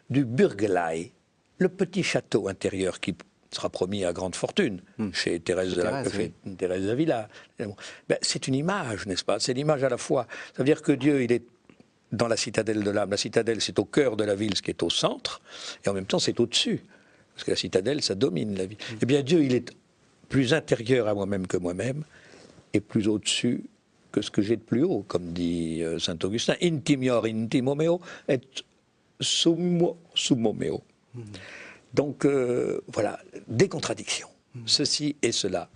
du Burgelei, le petit château intérieur qui sera promis à grande fortune chez Thérèse d'Avila. Ben, c'est une image, n'est-ce pas? C'est l'image à la fois. Ça veut dire que Dieu, il est dans la citadelle de l'âme. La citadelle, c'est au cœur de la ville, ce qui est au centre, et en même temps, c'est au-dessus. Parce que la citadelle, ça domine la vie. Eh bien, Dieu, il est plus intérieur à moi-même que moi-même, et plus au-dessus que ce que j'ai de plus haut, comme dit saint Augustin. Intimior intimo meo et summo meo. Donc, voilà, des contradictions. Ceci et cela.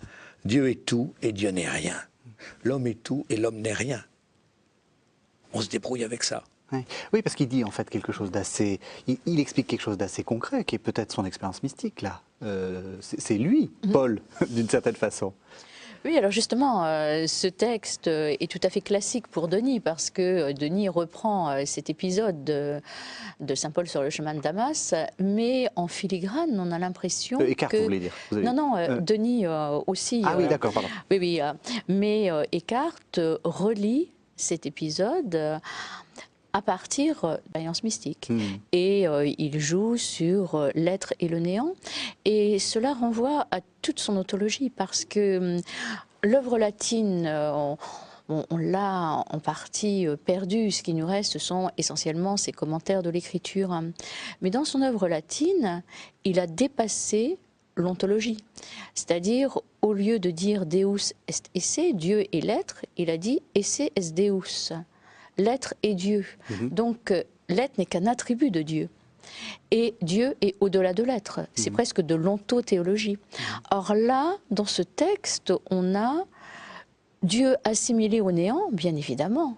Dieu est tout et Dieu n'est rien. L'homme est tout et l'homme n'est rien. On se débrouille avec ça. Oui, parce qu'il dit en fait quelque chose d'assez... Il explique quelque chose d'assez concret, qui est peut-être son expérience mystique, là. C'est lui, Paul, d'une certaine façon. Oui, alors justement, ce texte est tout à fait classique pour Denis, parce que Denis reprend cet épisode de saint Paul sur le chemin de Damas, mais en filigrane, on a l'impression Eckhart, que... vous voulez dire? Non, Denis aussi. Ah oui, d'accord, pardon. Oui, mais Eckhart relie cet épisode à partir d'expériences mystiques. Et il joue sur l'être et le néant. Et cela renvoie à toute son ontologie, parce que l'œuvre latine, on l'a en partie perdue. Ce qui nous reste, ce sont essentiellement ses commentaires de l'écriture. Mais dans son œuvre latine, il a dépassé l'ontologie. C'est-à-dire, au lieu de dire Deus est esse, Dieu est l'être, il a dit esse est Deus. L'être est Dieu. Donc, l'être n'est qu'un attribut de Dieu. Et Dieu est au-delà de l'être. C'est presque de l'ontothéologie. Or là, dans ce texte, on a Dieu assimilé au néant, bien évidemment.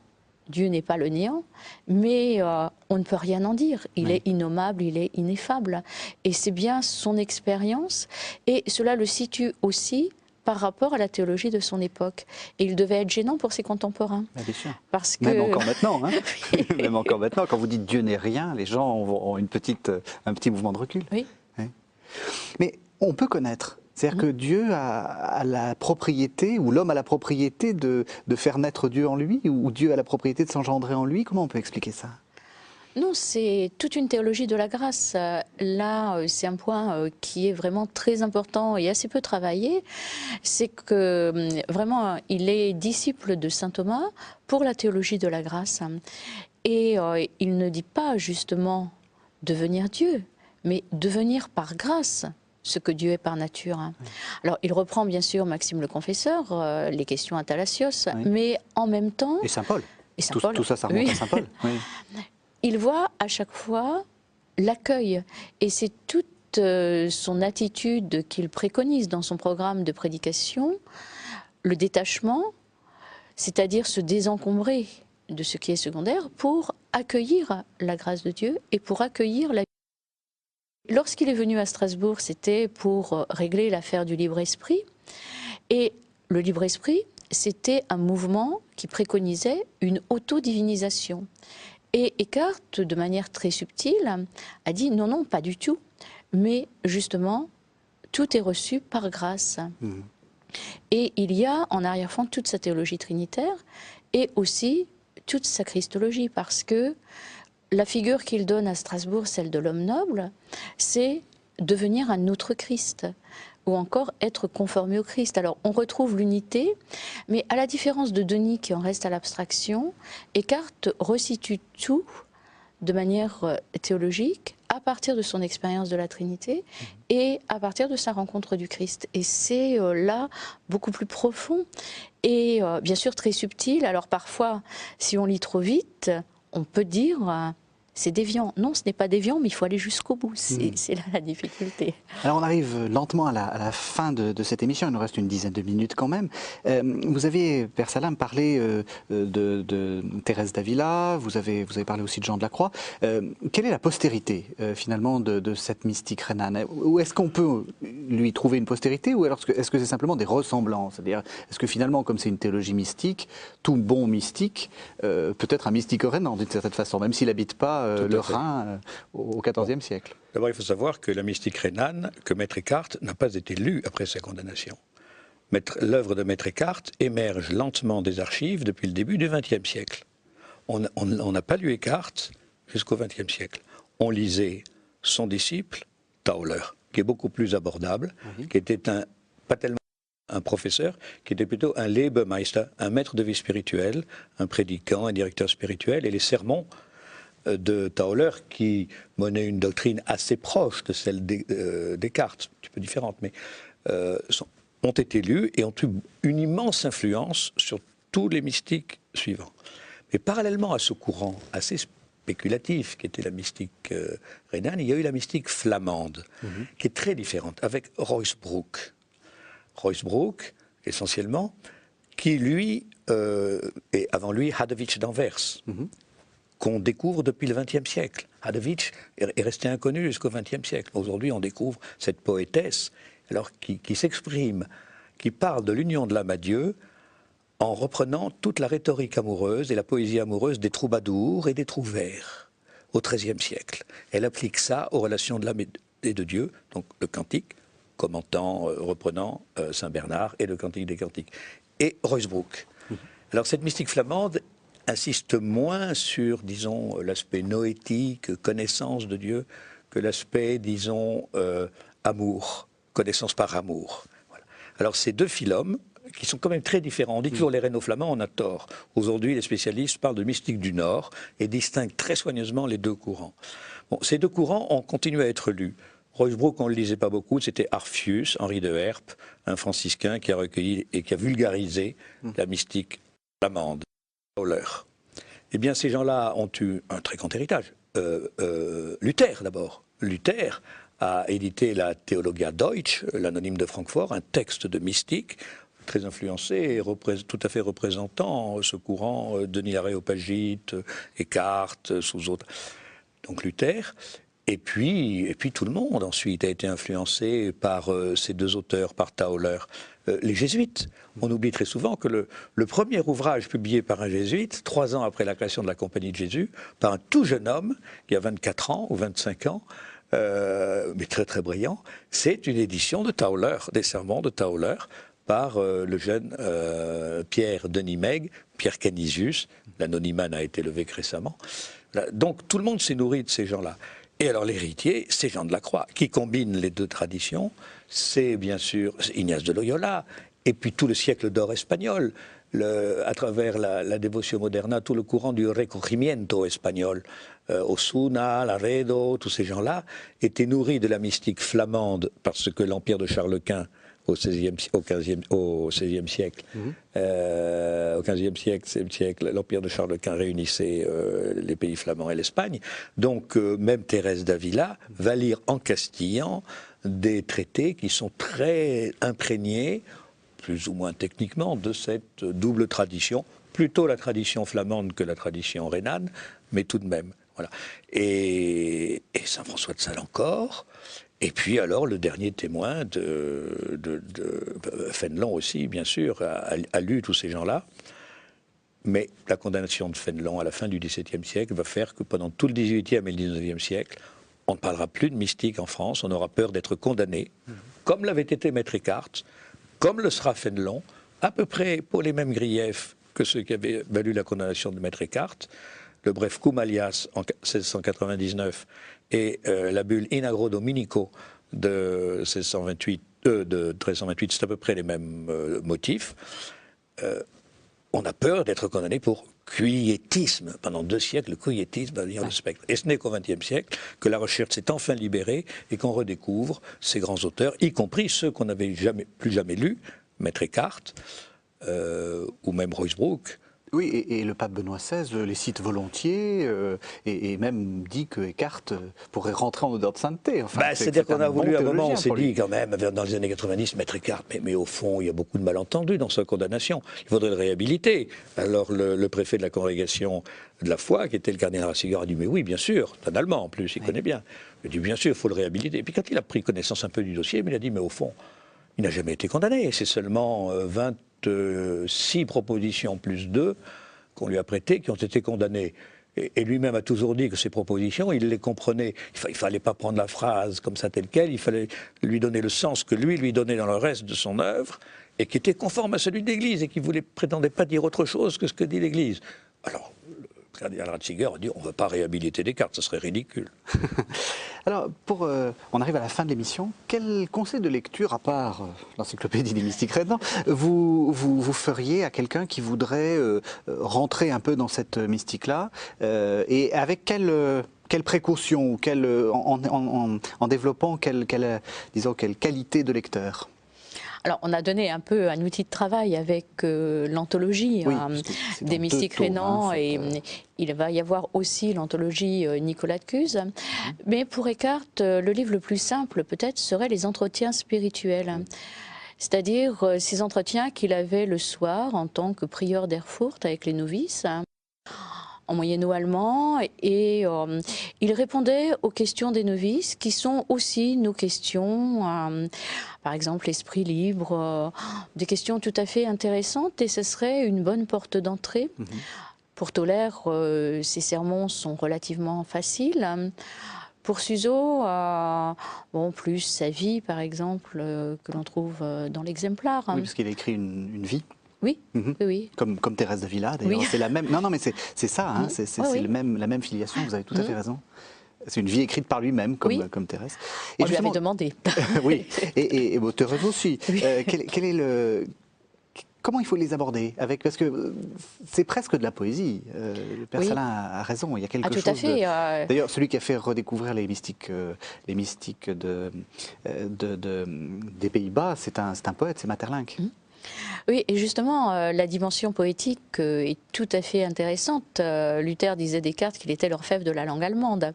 Dieu n'est pas le néant, mais on ne peut rien en dire. Il est innommable, il est ineffable. Et c'est bien son expérience. Et cela le situe aussi par rapport à la théologie de son époque. Et il devait être gênant pour ses contemporains. Bien sûr. Parce que... Même encore maintenant. Hein. Même encore maintenant, quand vous dites Dieu n'est rien, les gens ont un petit mouvement de recul. Oui. Mais on peut connaître. C'est-à-dire que Dieu a la propriété, ou l'homme a la propriété de faire naître Dieu en lui, ou Dieu a la propriété de s'engendrer en lui. Comment on peut expliquer ça ? Non, c'est toute une théologie de la grâce. Là, c'est un point qui est vraiment très important et assez peu travaillé. C'est que vraiment, il est disciple de saint Thomas pour la théologie de la grâce. Et il ne dit pas justement devenir Dieu, mais devenir par grâce ce que Dieu est par nature. Alors, il reprend bien sûr Maxime le Confesseur, les questions à Thalassios, mais en même temps... Et saint Paul. Et saint Paul. Tout ça, ça remonte à saint Paul. Oui. Il voit à chaque fois l'accueil, et c'est toute son attitude qu'il préconise dans son programme de prédication, le détachement, c'est-à-dire se désencombrer de ce qui est secondaire pour accueillir la grâce de Dieu et pour accueillir la... Lorsqu'il est venu à Strasbourg, c'était pour régler l'affaire du libre-esprit, et le libre-esprit c'était un mouvement qui préconisait une autodivinisation. Et Eckhart, de manière très subtile, a dit non, non, pas du tout. Mais justement, tout est reçu par grâce. Et il y a en arrière-fond toute sa théologie trinitaire et aussi toute sa christologie, parce que la figure qu'il donne à Strasbourg, celle de l'homme noble, c'est devenir un autre Christ, ou encore être conformé au Christ. Alors on retrouve l'unité, mais à la différence de Denis qui en reste à l'abstraction, Eckhart resitue tout de manière théologique à partir de son expérience de la Trinité et à partir de sa rencontre du Christ. Et c'est là beaucoup plus profond et bien sûr très subtil. Alors parfois, si on lit trop vite, on peut dire c'est déviant. Non, ce n'est pas déviant, mais il faut aller jusqu'au bout. C'est là la difficulté. Alors on arrive lentement à la fin de cette émission, il nous reste une dizaine de minutes quand même. Vous avez, Père Salam, parlé de Thérèse d'Avila, vous avez parlé aussi de Jean de la Croix. Quelle est la postérité finalement de cette mystique rhénane? Ou est-ce qu'on peut lui trouver une postérité, ou alors est-ce que c'est simplement des ressemblances? C'est-à-dire, est-ce que finalement, comme c'est une théologie mystique, tout bon mystique peut être un mystique rhénan d'une certaine façon, même s'il n'habite pas le Rhin au XIVe siècle? D'abord, il faut savoir que la mystique rhénane, que Maître Eckhart n'a pas été lue après sa condamnation. L'œuvre de Maître Eckhart émerge lentement des archives depuis le début du XXe siècle. On n'a pas lu Eckhart jusqu'au XXe siècle. On lisait son disciple, Tauler, qui est beaucoup plus abordable, qui était pas tellement un professeur, qui était plutôt un Lebemeister, un maître de vie spirituelle, un prédicant, un directeur spirituel, et les sermons de Tauler, qui menait une doctrine assez proche de celle Descartes, un petit peu différente, mais ont été lus et ont eu une immense influence sur tous les mystiques suivants. Mais parallèlement à ce courant assez spéculatif qui était la mystique rhénane, il y a eu la mystique flamande, qui est très différente, avec Ruysbroeck. Ruysbroeck, essentiellement, qui lui, et avant lui, Hadewitsch d'Anvers, qu'on découvre depuis le XXe siècle. Hadewitsch est resté inconnu jusqu'au XXe siècle. Aujourd'hui, on découvre cette poétesse alors, qui s'exprime, qui parle de l'union de l'âme à Dieu en reprenant toute la rhétorique amoureuse et la poésie amoureuse des troubadours et des trouvères au XIIIe siècle. Elle applique ça aux relations de l'âme et de Dieu, donc le cantique, commentant, reprenant Saint Bernard et le cantique des cantiques. Et Ruysbroeck. Alors cette mystique flamande insiste moins sur, disons, l'aspect noétique, connaissance de Dieu, que l'aspect, disons, amour, connaissance par amour. Voilà. Alors ces deux philômes, qui sont quand même très différents. On dit toujours les rhéno-flamands, on a tort. Aujourd'hui, les spécialistes parlent de mystique du Nord et distinguent très soigneusement les deux courants. Bon, ces deux courants ont continué à être lus. Ruysbroeck, on ne le lisait pas beaucoup, c'était Arphius, Henri de Herpe, un franciscain qui a recueilli et qui a vulgarisé la mystique flamande. Eh bien, ces gens-là ont eu un très grand héritage. Luther, d'abord. Luther a édité la Theologia Deutsch, l'anonyme de Francfort, un texte de mystique très influencé et tout à fait représentant ce courant, Denis l'Aréopagite, Eckhart, sous autres. Donc Luther. Et puis tout le monde ensuite a été influencé par ces deux auteurs, par Tauler. Les jésuites. On oublie très souvent que le premier ouvrage publié par un jésuite, 3 ans après la création de la Compagnie de Jésus, par un tout jeune homme, qui a 24 ans ou 25 ans, mais très très brillant, c'est une édition de Tauler, des sermons de Tauler, par le jeune Pierre Denis Meg, Pierre Canisius. L'anonymat n'a été levé que récemment. Donc tout le monde s'est nourri de ces gens-là. Et alors l'héritier, c'est Jean de la Croix, qui combine les deux traditions. C'est bien sûr Ignace de Loyola, et puis tout le siècle d'or espagnol, à travers la Devotio Moderna, tout le courant du Recogimiento espagnol. Osuna, Laredo, tous ces gens-là étaient nourris de la mystique flamande, parce que l'empire de Charles Quint, au XVIe siècle, au XVe siècle, l'empire de Charles Quint réunissait les pays flamands et l'Espagne. Donc même Thérèse d'Avila va lire en castillan des traités qui sont très imprégnés, plus ou moins techniquement, de cette double tradition, plutôt la tradition flamande que la tradition rhénane, mais tout de même. Voilà. Et Saint François de Sales encore. Et puis alors, le dernier témoin Fénelon aussi, bien sûr, a lu tous ces gens-là. Mais la condamnation de Fénelon à la fin du XVIIe siècle va faire que pendant tout le XVIIIe et le XIXe siècle, on ne parlera plus de mystique en France, on aura peur d'être condamné, comme l'avait été Maître Eckhart, comme le sera Fénelon, à peu près pour les mêmes griefs que ceux qui avaient valu la condamnation de Maître Eckhart, le bref Cum alias en 1699 et la bulle In agro Dominico de 1328, c'est à peu près les mêmes motifs. On a peur d'être condamné pour cuilletisme. Pendant 2 siècles, le cuilletisme va venir le spectre. Et ce n'est qu'au XXe siècle que la recherche s'est enfin libérée et qu'on redécouvre ces grands auteurs, y compris ceux qu'on n'avait plus jamais lus, Maître Eckhart ou même Ruysbroeck. Oui, et le pape Benoît XVI les cite volontiers et même dit que Eckhart pourrait rentrer en odeur de sainteté. Enfin, c'est-à-dire qu'on a voulu, à un moment, on s'est dit quand même, dans les années 90, Maître Eckhart, mais au fond, il y a beaucoup de malentendus dans sa condamnation. Il faudrait le réhabiliter. Alors le préfet de la congrégation de la foi, qui était le cardinal Ratzinger, a dit mais oui, bien sûr, c'est un Allemand en plus, il connaît bien. Il a dit bien sûr, il faut le réhabiliter. Et puis quand il a pris connaissance un peu du dossier, il a dit mais au fond, il n'a jamais été condamné. C'est seulement 26 propositions plus 2 qu'on lui a prêtées qui ont été condamnées. Et lui-même a toujours dit que ces propositions, il les comprenait. Il ne fallait pas prendre la phrase comme ça telle qu'elle, il fallait lui donner le sens que lui donnait dans le reste de son œuvre et qui était conforme à celui de l'Église et qui ne prétendait pas dire autre chose que ce que dit l'Église. Alors, le cardinal Ratzinger a dit on ne va pas réhabiliter Descartes, ce serait ridicule. Alors, on arrive à la fin de l'émission. Quel conseil de lecture, à part l'encyclopédie des mystiques rédempteurs, vous feriez à quelqu'un qui voudrait rentrer un peu dans cette mystique-là et avec quelle précaution ou en développant quelle qualité de lecteur? Alors, on a donné un peu un outil de travail avec l'anthologie des mystiques rénants et il va y avoir aussi l'anthologie Nicolas de Cuse. Mais pour Eckhart, le livre le plus simple peut-être serait les entretiens spirituels. C'est-à-dire ces entretiens qu'il avait le soir en tant que prieur d'Erfurt avec les novices en moyenno-allemand et il répondait aux questions des novices qui sont aussi nos questions, par exemple l'esprit libre, des questions tout à fait intéressantes et ce serait une bonne porte d'entrée. Pour Tolaire, ses sermons sont relativement faciles. Pour Suso, plus sa vie par exemple que l'on trouve dans l'exemplaire. Oui, parce qu'il a écrit une vie. Oui, oui. Comme Thérèse d'Avila, d'ailleurs. C'est la même. Non, mais c'est ça, hein, c'est la même filiation, vous avez tout à fait raison. C'est une vie écrite par lui-même, comme Thérèse. Et on lui avait demandé. Oui, et Thérèse aussi. Oui. Quel est comment il faut les aborder parce que c'est presque de la poésie. Le Père Salin a raison, il y a quelque chose. Tout à fait. D'ailleurs, celui qui a fait redécouvrir les mystiques des Pays-Bas, c'est un poète, c'est Maeterlinck. Oui, et justement, la dimension poétique est tout à fait intéressante. Luther disait Descartes qu'il était l'orfèvre de la langue allemande.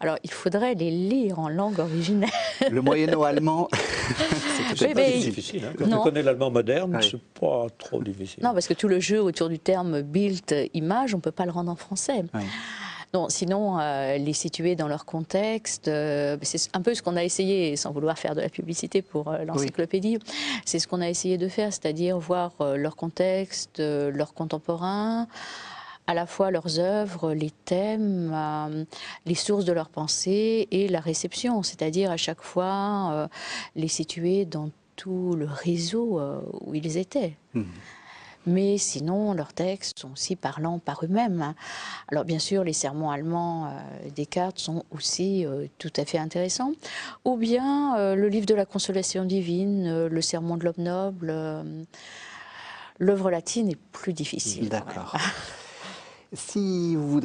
Alors, il faudrait les lire en langue originale. Le moyenno-allemand, c'est pas difficile. Hein. Quand on connaît l'allemand moderne, c'est pas trop difficile. Non, parce que tout le jeu autour du terme Bild, image, on ne peut pas le rendre en français. Oui. Non, sinon, les situer dans leur contexte, c'est un peu ce qu'on a essayé, sans vouloir faire de la publicité pour l'encyclopédie, c'est ce qu'on a essayé de faire, c'est-à-dire voir leur contexte, leurs contemporains, à la fois leurs œuvres, les thèmes, les sources de leurs pensées et la réception, c'est-à-dire à chaque fois les situer dans tout le réseau où ils étaient. Mais sinon, leurs textes sont aussi parlants par eux-mêmes. Alors bien sûr, les sermons allemands Descartes sont aussi tout à fait intéressants. Ou bien le livre de la consolation divine, le sermon de l'homme noble. L'œuvre latine est plus difficile. D'accord. Si vous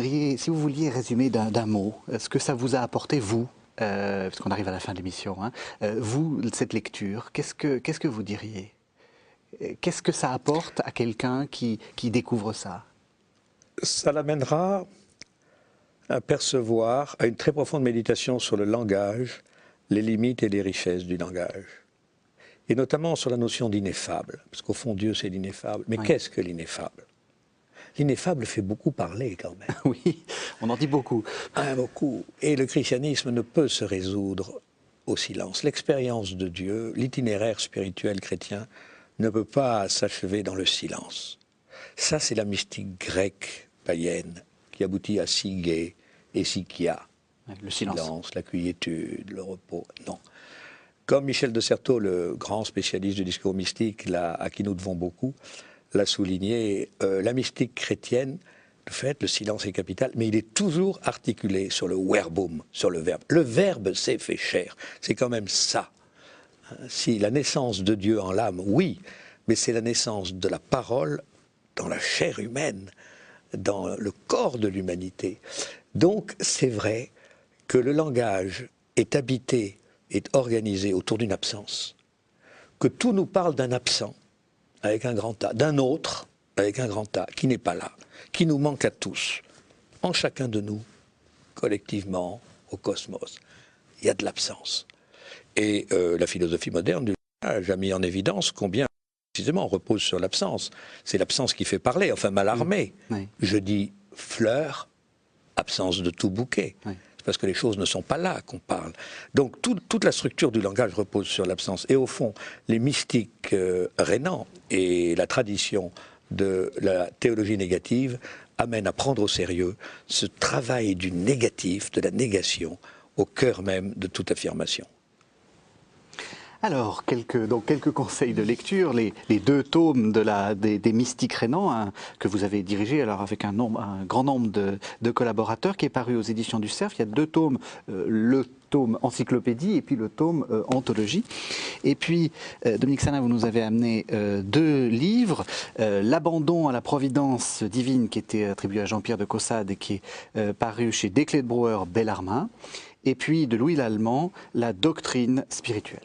vouliez résumer d'un mot, ce que ça vous a apporté, vous, parce qu'on arrive à la fin de l'émission, vous, cette lecture, qu'est-ce que vous diriez ? Qu'est-ce que ça apporte à quelqu'un qui découvre ça? Ça l'amènera à percevoir, à une très profonde méditation sur le langage, les limites et les richesses du langage. Et notamment sur la notion d'ineffable, parce qu'au fond Dieu c'est l'ineffable. Mais qu'est-ce que l'ineffable? L'ineffable fait beaucoup parler quand même. Oui, on en dit beaucoup. Beaucoup. Et le christianisme ne peut se résoudre au silence. L'expérience de Dieu, l'itinéraire spirituel chrétien, ne peut pas s'achever dans le silence. Ça, c'est la mystique grecque païenne qui aboutit à Sigé et Sikia. Le silence. La quiétude, le repos. Non. Comme Michel de Certeau, le grand spécialiste du discours mystique, à qui nous devons beaucoup, l'a souligné, la mystique chrétienne, de fait, le silence est capital, mais il est toujours articulé sur le verbum, sur le verbe. Le verbe s'est fait chair. C'est quand même ça. Si la naissance de Dieu en l'âme, oui, mais c'est la naissance de la parole dans la chair humaine, dans le corps de l'humanité. Donc, c'est vrai que le langage est habité, est organisé autour d'une absence, que tout nous parle d'un absent, avec un grand A, d'un autre, avec un grand A, qui n'est pas là, qui nous manque à tous, en chacun de nous, collectivement, au cosmos. Il y a de l'absence. Et la philosophie moderne du langage a mis en évidence combien, précisément, on repose sur l'absence. C'est l'absence qui fait parler, enfin Mallarmé. Oui. Je dis fleur, absence de tout bouquet. Oui. C'est parce que les choses ne sont pas là qu'on parle. Donc toute la structure du langage repose sur l'absence. Et au fond, les mystiques rénants et la tradition de la théologie négative amènent à prendre au sérieux ce travail du négatif, de la négation, au cœur même de toute affirmation. Alors, quelques conseils de lecture, les 2 tomes des mystiques rénants, hein, que vous avez dirigés alors avec un grand nombre de collaborateurs, qui est paru aux éditions du Cerf. Il y a 2 tomes, le tome encyclopédie et puis le tome anthologie. Et puis, Dominique Sanin, vous nous avez amené 2 livres, L'abandon à la providence divine, qui était attribué à Jean-Pierre de Caussade et qui est paru chez Desclés de Brouwer, Bellarmin, et puis de Louis Lallemand, La doctrine spirituelle.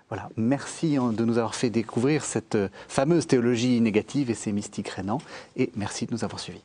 Voilà, merci de nous avoir fait découvrir cette fameuse théologie négative et ses mystiques rénants, et merci de nous avoir suivis.